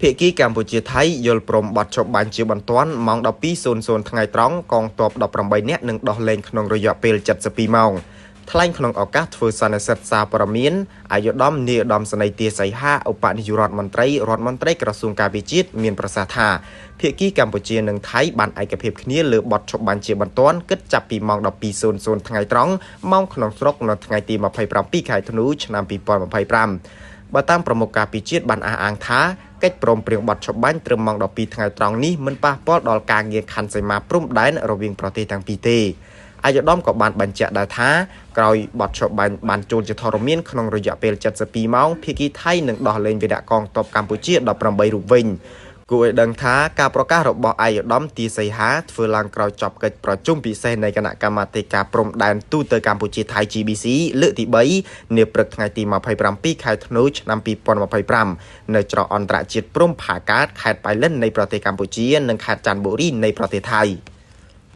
ភាគីកម្ពុជាថៃយល់ព្រមបត់ឈប់បាញ់ជាបន្ទាន់ម៉ោង 12:00 ថ្ងៃត្រង់កងទ័ព 18 នាក់នឹងដោះលែងក្នុងរយៈពេល 72 ម៉ោងថ្លែងក្នុងឱកាសធ្វើសន្និសីទសារព័ត៌មានអាយុដំនាយឧត្តមសេនីយ៍ទាសីហាឧបនាយករដ្ឋមន្ត្រីក្រសួងការពារជាតិមានប្រសាសន៍ថាភាគីកម្ពុជានិងថៃបានឯកភាពគ្នាលើបត់ឈប់បាញ់ជាបន្ទាន់គិតចាប់ពីម៉ោង 12:00 ថ្ងៃត្រង់ម៉ោងក្នុងស្រុកនៅថ្ងៃទី 27 ខែធ្នូ ឆ្នាំ 2025 បើតាមប្រមុខការពារជាតិបានអះអាងថាកិច្ចព្រមព្រៀងបត់ឈប់បាញ់ត្រឹមម៉ោង 12 ថ្ងៃត្រង់នេះមិនប៉ះពាល់ដល់ការងារខណ្ឌសីមាព្រំដែនរវាងប្រទេសទាំងពីរទេអាយុដំក៏បានបញ្ជាក់ដែរថាក្រោយបត់ឈប់បាញ់បានចូលជាធរមានក្នុងរយៈពេល 72 ម៉ោងភាគីថៃនឹងដោះលែងវីរៈកងទ័ពកម្ពុជា 18 រូបវិញគួរឲ្យដឹងថាការប្រកាសរបស់អាយុដំទាសីហាធ្វើឡើងក្រោយចប់កិច្ចប្រជុំពិសេសនៃគណៈកម្មាធិការព្រំដែនទូទៅកម្ពុជាថៃ GBC លើកទី 3 នាព្រឹកថ្ងៃទី 27 ខែធ្នូ ឆ្នាំ 2025 នៅច្រកអន្តរជាតិព្រំផាកាតខេត្តប៉ៃលិននៃប្រទេសកម្ពុជានិងខេត្តចន្ទបុរីនៃប្រទេសថៃ